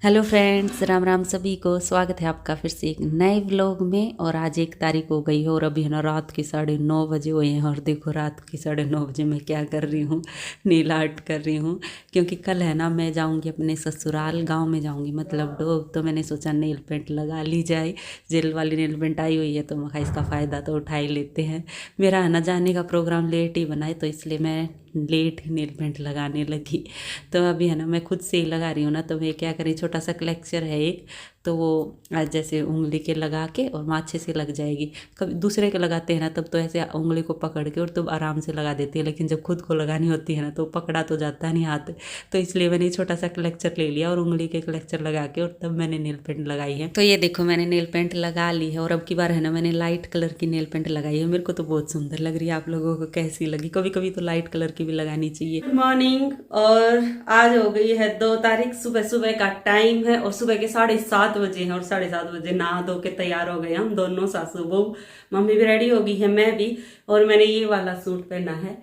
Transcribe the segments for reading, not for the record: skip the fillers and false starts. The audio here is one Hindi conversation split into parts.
हेलो फ्रेंड्स, राम राम सभी को। स्वागत है आपका फिर से एक नए व्लॉग में। और आज 1 तारीख हो गई है और अभी है ना रात के 9:30 बजे हुए हैं। और देखो रात के 9:30 बजे मैं क्या कर रही हूँ, नेल आर्ट कर रही हूँ। क्योंकि कल है ना मैं जाऊँगी अपने ससुराल, गांव में जाऊँगी मतलब डोब। तो मैंने सोचा नेल पेंट लगा ली जाए। जेल वाली नेल पेंट आई हुई है तो मैं इसका फ़ायदा तो उठा ही लेते हैं। मेरा है ना जाने का प्रोग्राम लेट ही बना है तो इसलिए मैं लेट ही नेल पेंट लगाने लगी। तो अभी है ना मैं खुद से ही लगा रही हूँ ना। तो मैं क्या करी, छोटा सा क्लेक्चर है एक, तो वो आज जैसे उंगली के लगा के और वहाँ अच्छे से लग जाएगी। कभी दूसरे के लगाते हैं ना तब तो ऐसे उंगली को पकड़ के और तब आराम से लगा देती है, लेकिन जब खुद को लगानी होती है ना तो पकड़ा तो जाता नहीं हाथ। तो इसलिए मैंने छोटा सा क्लेक्चर ले लिया और उंगली के क्लेक्चर लगा के और तब मैंने नेल पेंट लगाई है। तो ये देखो मैंने नेल पेंट लगा ली है और अब की बार है ना मैंने लाइट कलर की नेल पेंट लगाई है। मेरे को तो बहुत सुंदर लग रही है। आप लोगों को कैसी लगी? कभी कभी तो लाइट कलर की भी लगानी चाहिए। Good morning. और आज हो गई है 2 तारीख, सुबह सुबह का टाइम है और सुबह के 7:30 बजे हैं। और 7:30 बजे नहा धो के तैयार हो गए हम दोनों, सासू बहू। मम्मी भी रेडी हो गई है, मैं भी। और मैंने ये वाला सूट पहना है,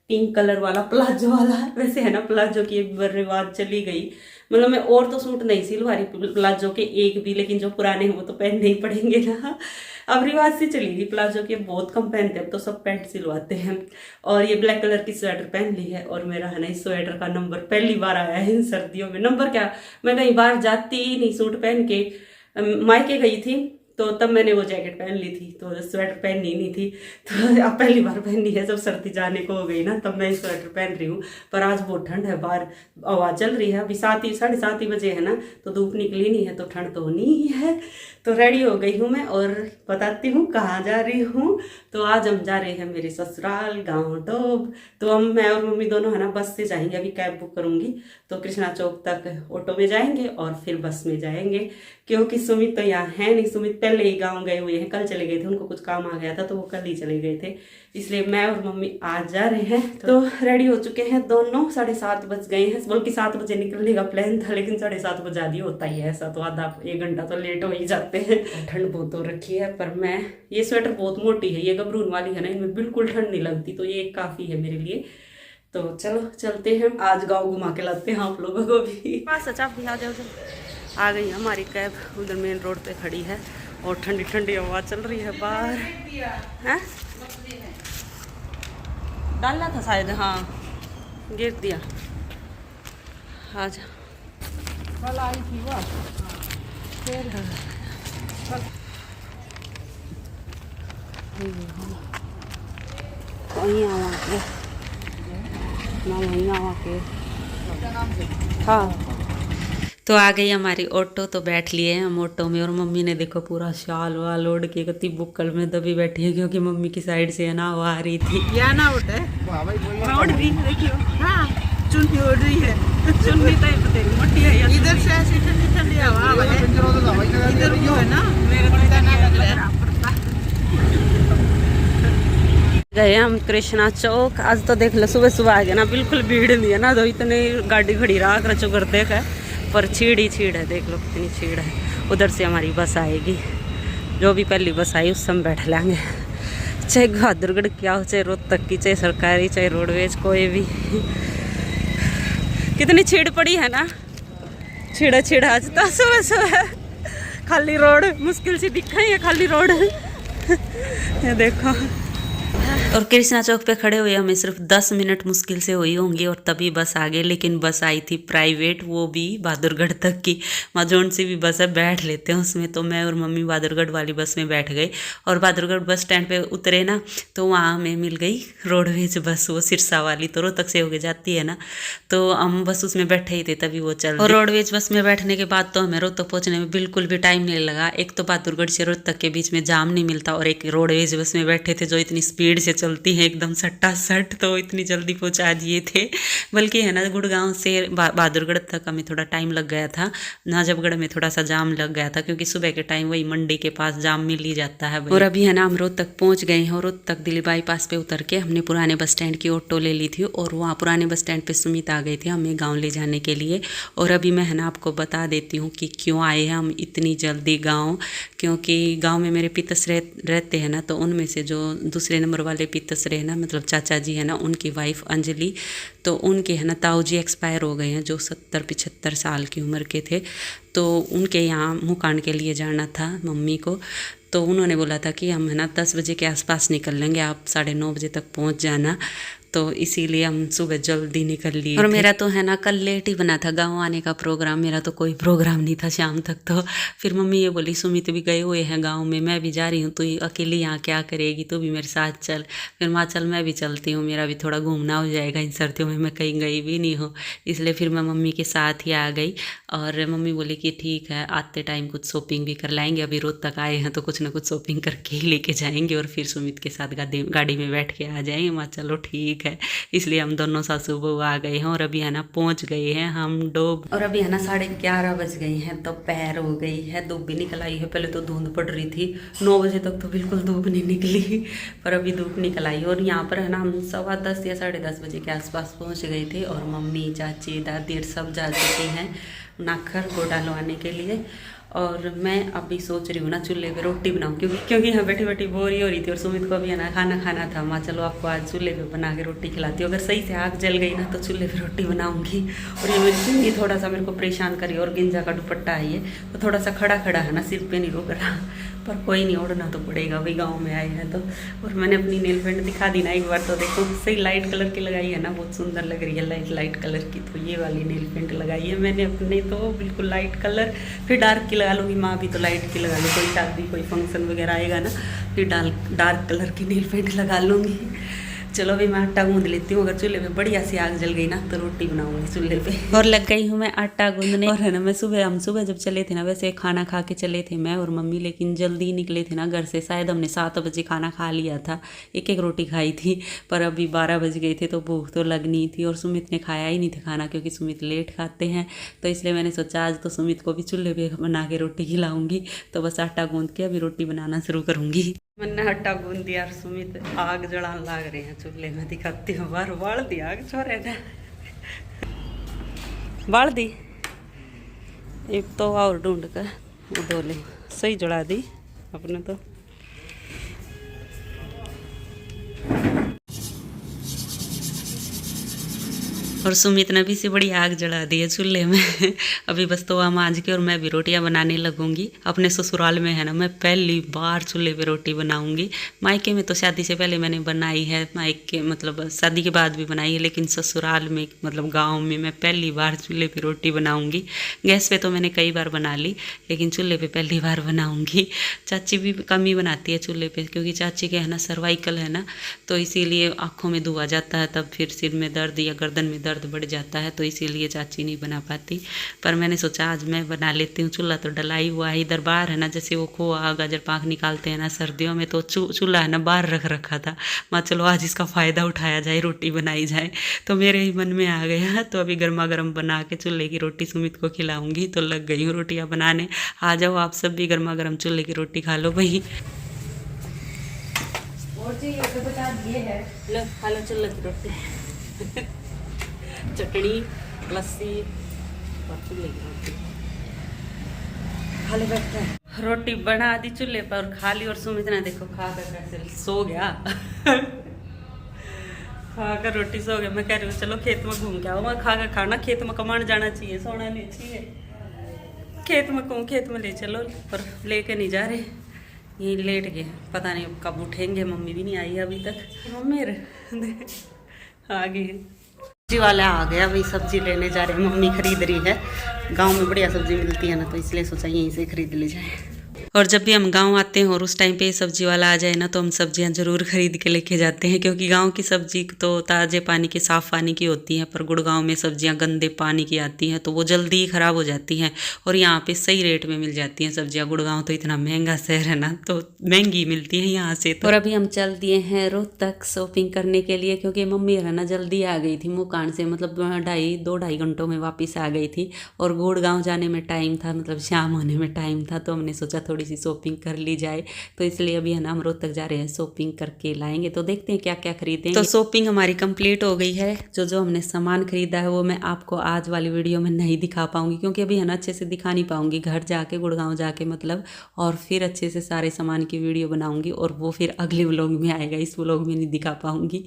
पिंक कलर वाला प्लाजो वाला। वैसे है ना प्लाजो की एक बार रिवाज चली गई, मतलब मैं और तो सूट नहीं सिलवा रही प्लाजो के एक भी, लेकिन जो पुराने हैं वो तो पहनने ही पड़ेंगे ना। अब रिवाज से चली गई प्लाजो के, बहुत कम पहनते हैं अब तो, सब पैंट सिलवाते हैं। और ये ब्लैक कलर की स्वेटर पहन ली है और मेरा है ना इस स्वेटर का नंबर पहली बार आया है इन सर्दियों में। नंबर क्या, मैं कहीं बाहर जाती ही नहीं सूट पहन के। मायके गई थी तो तब मैंने वो जैकेट पहन ली थी, तो स्वेटर पहननी नहीं थी। तो अब पहली बार पहननी है, जब सर्दी जाने को हो गई ना तब मैं स्वेटर पहन रही हूँ। पर आज बहुत ठंड है, बाहर हवा चल रही है। अभी 7:30 बजे है ना, तो धूप निकली नहीं है तो ठंड तो होनी ही है। तो रेडी हो गई हूँ मैं और बताती हूँ कहाँ जा रही हूँ। तो आज हम जा रहे हैं मेरे ससुराल गाँव डोब। तो हम मैं और मम्मी दोनों है ना बस से जाएंगे, अभी कैब बुक करूँगी। तो कृष्णा चौक तक ऑटो में जाएंगे और फिर बस में जाएंगे, क्योंकि सुमित तो यहाँ है नहीं। सुमित पहले ही गाँव गए हुए हैं, कल चले गए थे, उनको कुछ काम आ गया था तो वो कल ही चले गए थे। इसलिए मैं और मम्मी आज जा रहे हैं। तो रेडी हो चुके हैं दोनों, 7:30 बज गए हैं। बल्कि 7 बजे निकलने का प्लान था लेकिन 7:30 बजा दिया। होता ही है ऐसा, तो आधा 1 घंटा तो लेट हो ही जाते हैं। ठंड बहुत हो रखी है, पर मैं ये स्वेटर बहुत मोटी है, ये गबरून वाली है ना, इनमें बिल्कुल ठंड नहीं लगती, तो ये काफी है मेरे लिए। तो चलो चलते हैं, आज गाँव घुमा के लाते हैं आप लोगों को भी। बस अच्छा भी आ जाओ। आ गई हमारी कैब, उधर मेन रोड पे खड़ी है और ठंडी ठंडी हवा चल रही है बाहर। हैं डालना था शायद, हाँ गिर दिया। आज कल आई थी वो फिर हाँ। तो आ गई हमारी ऑटो, तो बैठ लिए हैं हम ऑटो में। और मम्मी ने देखो पूरा शाल वाल ओढ़ के कति बुक्कल में दबी बैठी है, क्योंकि मम्मी की साइड से है ना वो आ रही थी। या ना उठे मैं उड़ रही देखियो। हाँ चुन्नी उड़ रही है, चुन्नी तो पता नहीं मोटी है। इधर से ऐसी ठंडी ठंडी हवा है, इधर जो है ना मेरे को पता नहीं लग रहा है। गए हम कृष्णा चौक। आज तो देख लो सुबह सुबह आ गया ना, बिल्कुल भीड़ नहीं है ना, तो इतनी गाड़ी खड़ी राख रचो कर देख है, पर छीड़ ही छीड़ है। देख लो कितनी छीड़ है। उधर से हमारी बस आएगी, जो भी पहली बस आई उससे हम बैठ लेंगे। चाहे बहादुरगढ़ क्या हो, चाहे रोहतक की, चाहे सरकारी, चाहे रोडवेज, कोई भी। कितनी छीड़ पड़ी है ना, छीड़ा छीड़ा। आज तो सुबह सुबह खाली रोड, मुश्किल से दिखा ही है खाली रोड। ये देखो। और कृष्णा चौक पे खड़े हुए हमें सिर्फ 10 मिनट मुश्किल से हुई होंगी और तभी बस आ गई। लेकिन बस आई थी प्राइवेट, वो भी बहादुरगढ़ तक की। माजोन से भी बस है, बैठ लेते हैं उसमें। तो मैं और मम्मी बहादुरगढ़ वाली बस में बैठ गए और बहादुरगढ़ बस स्टैंड पे उतरे ना, तो वहाँ हमें मिल गई रोडवेज बस, वो सिरसा वाली, तो रोहतक से होके जाती है ना। तो हम बस उसमें बैठे ही थे तभी वो चल। और रोडवेज बस में बैठने के बाद तो हमें रोहतक पहुँचने में बिल्कुल भी टाइम नहीं लगा। एक तो बहादुरगढ़ से रोहतक के बीच में जाम नहीं मिलता, और एक रोडवेज बस में बैठे थे जो इतनी स्पीड से चलती है एकदम सट्टा सट, तो इतनी जल्दी पहुंचा दिए थे। बल्कि है ना गुड़गांव से बहादुरगढ़ तक हमें थोड़ा टाइम लग गया था। नाजबगढ़ में थोड़ा सा जाम लग गया था, क्योंकि सुबह के टाइम वही मंडी के पास जाम मिल ही जाता है। और अभी है ना हम रोहतक पहुंच गए हैं और रोहतक दिल्ली बाईपास पे उतर के हमने पुराने बस स्टैंड की ऑटो ले ली थी। और वहाँ पुराने बस स्टैंड पे सुमित आ गए थे हमें गाँव ले जाने के लिए। और अभी मैं है ना आपको बता देती हूँ कि क्यों आए हैं हम इतनी जल्दी गाँव। क्योंकि गाँव में मेरे पितस रहते हैं ना, तो उनमें से जो दूसरे नंबर वाले पितस रहे ना, मतलब चाचा जी है ना, उनकी वाइफ अंजलि, तो उनके है ना ताऊ जी एक्सपायर हो गए हैं, जो 70-75 साल की उम्र के थे। तो उनके यहाँ मुकान के लिए जाना था मम्मी को। तो उन्होंने बोला था कि हम है ना 10 बजे के आसपास निकल लेंगे, आप 9:30 बजे तक पहुँच जाना। तो इसीलिए हम सुबह जल्दी निकल लिए। और मेरा तो है ना कल लेट ही बना था गांव आने का प्रोग्राम, मेरा तो कोई प्रोग्राम नहीं था शाम तक। तो फिर मम्मी ये बोली सुमित भी गए हुए हैं गांव में, मैं भी जा रही हूँ, तू अकेली यहाँ क्या करेगी, तू भी मेरे साथ चल। फिर माँ चल मैं भी चलती हूँ, मेरा भी थोड़ा घूमना हो जाएगा, इन सर्दियों में मैं कहीं गई भी नहीं हूँ। इसलिए फिर मैं मम्मी के साथ ही आ गई। और मम्मी बोली कि ठीक है आते टाइम कुछ शॉपिंग भी कर लाएंगे, अभी रोज तक आए हैं तो कुछ ना कुछ शॉपिंग करके ही लेके जाएंगे और फिर सुमित के साथ गाड़ी में बैठ के आ जाएंगे। माँ चलो ठीक है। इसलिए हम दोनों सासू बहू आ गए हैं और अभी है ना पहुंच गए हैं हम डोब। और अभी है ना 11:30 बज गए हैं, तो पैर हो गई है, धूप भी निकल आई है। पहले तो धुंध पड़ रही थी, 9 बजे तक तो बिल्कुल धूप नहीं निकली, पर अभी धूप निकल आई। और यहाँ पर है ना हम 10:15 या 10:30 बजे के आसपास पहुँच गए थे और मम्मी चाची दादी सब जा चुकी हैं नाखर गोटा लवाने के लिए। और मैं अभी सोच रही हूँ ना चूल्हे पे रोटी बनाऊँ, क्योंकि यहाँ बैठी बैठी बोरी हो रही थी और सुमित को भी है ना खाना था। माँ चलो आपको आज चूल्हे पे बना के रोटी खिलाती हूँ, अगर सही से आग जल गई ना तो चूल्हे पे रोटी बनाऊँगी। और ये मेरी चुन्नी थोड़ा सा मेरे को परेशान करी और गिंजा का दुपट्टा है ये तो थोड़ा सा खड़ा खड़ा है ना, सिर पे नहीं रुक रहा, पर कोई नहीं, ओढ़ना तो पड़ेगा भाई गाँव में आए हैं तो। और मैंने अपनी नेल पेंट दिखा दी ना एक बार, तो देखो सही लाइट कलर की लगाई है ना, बहुत सुंदर लग रही है लाइट कलर की। तो ये वाली नेल पेंट लगाई है मैंने अपने, तो बिल्कुल लाइट कलर, फिर डार्क की लगा लूँगी। माँ भी तो लाइट की लगा लो, कोई शादी कोई फंक्शन वगैरह आएगा ना, फिर डार्क कलर की नेल पेंट लगा लूँगी। चलो अभी मैं आटा गूंद लेती हूँ, अगर चूल्हे पे बढ़िया सी आग जल गई ना तो रोटी बनाऊंगी चूल्हे पे। और लग गई हूँ मैं आटा गूंदने। और है ना हम सुबह जब चले थे ना, वैसे खाना खा के चले थे मैं और मम्मी, लेकिन जल्दी निकले थे ना घर से, शायद हमने 7 बजे खाना खा लिया था, एक रोटी खाई थी। पर अभी 12 बज गए थे तो भूख तो लगनी थी और सुमित ने खाया ही नहीं था खाना, क्योंकि सुमित लेट खाते हैं। तो इसलिए मैंने सोचा आज तो सुमित को भी चूल्हे पे बना के रोटी खिलाऊंगी। तो बस आटा गूंद के अभी रोटी बनाना शुरू करूँगी। मैंने आटा गूंद दिया और सुमित आग जलाने लग रहे हैं चूल्हे में, दिखाती हूँ। बार बाल दी आग छोरे ने बाल दी, एक तो और ढूंढ कर डोले सही जला दी अपने तो। और सुमित ने भी से बड़ी आग जला दी है चूल्हे में। अभी बस तवा मांझ के और मैं भी रोटियां बनाने लगूंगी। अपने ससुराल में है ना मैं पहली बार चूल्हे पे रोटी बनाऊंगी। मायके में तो शादी से पहले मैंने बनाई है, मायके मतलब शादी के बाद भी बनाई है, लेकिन ससुराल में मतलब गाँव में मैं पहली बार चूल्हे पे रोटी बनाऊँगी। गैस पे तो मैंने कई बार बना ली, लेकिन चूल्हे पे पहली बार बनाऊँगी। चाची भी कम ही बनाती है चूल्हे पे, क्योंकि चाची के है ना सर्वाइकल है ना, तो इसीलिए आँखों में धुआं जाता है, तब फिर सिर में दर्द या गर्दन में दर्द बढ़ जाता है, तो इसीलिए चाची नहीं बना पाती। पर मैंने सोचा आज मैं बना लेती हूँ। चूल्हा तो डलाई हुआ है, इधर बाहर है ना, जैसे वो खोआ गाजर पाक निकालते हैं ना सर्दियों में, तो चूल्हा है ना बाहर रख रखा था। माँ चलो आज इसका फ़ायदा उठाया जाए, रोटी बनाई जाए, तो मेरे ही मन में आ गया। तो अभी गर्मा गर्म बना के चूल्हे की रोटी सुमित को खिलाऊंगी। तो लग गई हूँ रोटियाँ बनाने। आ जाओ आप सब भी गर्मा गर्म चूल्हे की रोटी खा लो भाई। और जी ये तो बता दिए है, लो खा लो चूल्हे की रोटी। चटनी लस्सी और चूल्हे की रोटी खा ले बैठ के। रोटी बना दी चूल्हे पर और खा ली। और सुमित ने देखो खा कर कैसे सो गया। खा कर रोटी सो गया। मैं कह रही हूँ चलो खेत में घूम के आओ। मैं खा कर खाना, खेत में कमाने जाना चाहिए, सोना नहीं चाहिए। खेत में कहूँ खेत में ले चलो, पर लेके नहीं जा रहे, यहीं लेट गए। पता नहीं कब उठेंगे, मम्मी भी नहीं आई अभी तक। मम्मी आ गई, सब्जी वाला आ गया भाई, सब्जी लेने जा रहे हैं। मम्मी खरीद रही है, गांव में बढ़िया सब्जी मिलती है ना, तो इसलिए सोचा यहीं से खरीद ली जाए। और जब भी हम गांव आते हैं और उस टाइम पे सब्जी वाला आ जाए ना, तो हम सब्जियां ज़रूर खरीद के लेके जाते हैं, क्योंकि गांव की सब्जी तो ताज़े पानी की, साफ़ पानी की होती हैं। पर गुड़गांव में सब्जियां गंदे पानी की आती हैं, तो वो जल्दी ही ख़राब हो जाती हैं। और यहाँ पे सही रेट में मिल जाती हैं सब्जियां। गुड़गांव तो इतना महंगा शहर है ना, तो महंगी मिलती है यहाँ से तो। और अभी हम चल दिए हैं रोहतक शॉपिंग करने के लिए, क्योंकि मम्मी है ना जल्दी आ गई थी मुकान से, मतलब 2-2.5 घंटों में वापस आ गई थी। और गुड़गांव जाने में टाइम था, मतलब शाम होने में टाइम था, तो हमने सोचा थोड़ी थोड़ी सी शॉपिंग कर ली जाए। तो इसलिए अभी है ना हम रोहतक जा रहे हैं, शॉपिंग करके लाएंगे। तो देखते हैं क्या क्या खरीदें। तो शॉपिंग हमारी कंप्लीट हो गई है। जो जो हमने सामान खरीदा है वो मैं आपको आज वाली वीडियो में नहीं दिखा पाऊंगी, क्योंकि अभी है ना अच्छे से दिखा नहीं पाऊंगी। घर जाके गुड़गांव जाके मतलब और फिर अच्छे से सारे सामान की वीडियो बनाऊंगी, और वो फिर अगले व्लॉग में आएगा, इस व्लॉग में नहीं दिखा पाऊंगी।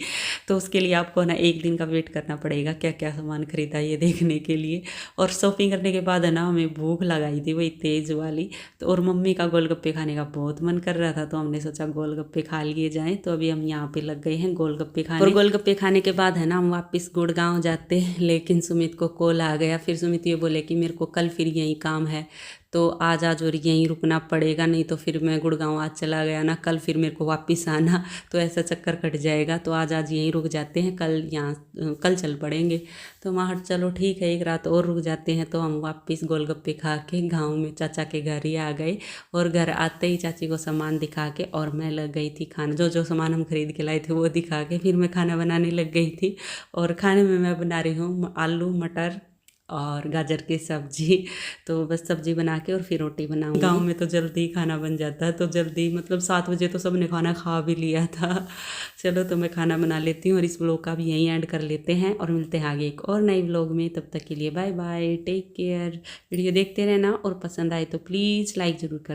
तो उसके लिए आपको ना एक दिन का वेट करना पड़ेगा क्या क्या सामान खरीदा ये देखने के लिए। और शॉपिंग करने के बाद है ना हमें भूख लगाई थी वही तेज वाली। तो और मम्मी का गोलगप्पे खाने का बहुत मन कर रहा था, तो हमने सोचा गोलगप्पे खा लिए जाएं। तो अभी हम यहाँ पे लग गए हैं गोलगप्पे खाने। और गोलगप्पे खाने के बाद है ना हम वापस गुड़गांव जाते हैं, लेकिन सुमित को कॉल आ गया। फिर सुमित ये बोले कि मेरे को कल फिर यही काम है, तो आज और यहीं रुकना पड़ेगा, नहीं तो फिर मैं गुड़गांव आज चला गया ना, कल फिर मेरे को वापस आना, तो ऐसा चक्कर कट जाएगा। तो आज यहीं रुक जाते हैं, कल चल पड़ेंगे। तो वहाँ चलो ठीक है, एक रात और रुक जाते हैं। तो हम वापस गोलगप्पे खा के गाँव में चाचा के घर ही आ गए। और घर आते ही चाची को सामान दिखा के और मैं लग गई थी खाना। जो जो सामान हम खरीद के लाए थे वो दिखा के फिर मैं खाना बनाने लग गई थी। और खाने में मैं बना रही हूँ आलू मटर और गाजर की सब्जी। तो बस सब्जी बना के और फिर रोटी बनाऊंगी। गांव में तो जल्दी खाना बन जाता है, तो जल्दी मतलब 7 बजे तो सबने खाना खा भी लिया था। चलो तो मैं खाना बना लेती हूँ, और इस व्लॉग का भी यहीं एंड कर लेते हैं, और मिलते हैं आगे एक और नई व्लॉग में। तब तक के लिए bye bye, take care. Video देखते रहना, और पसंद आए तो प्लीज़ लाइक ज़रूर कर।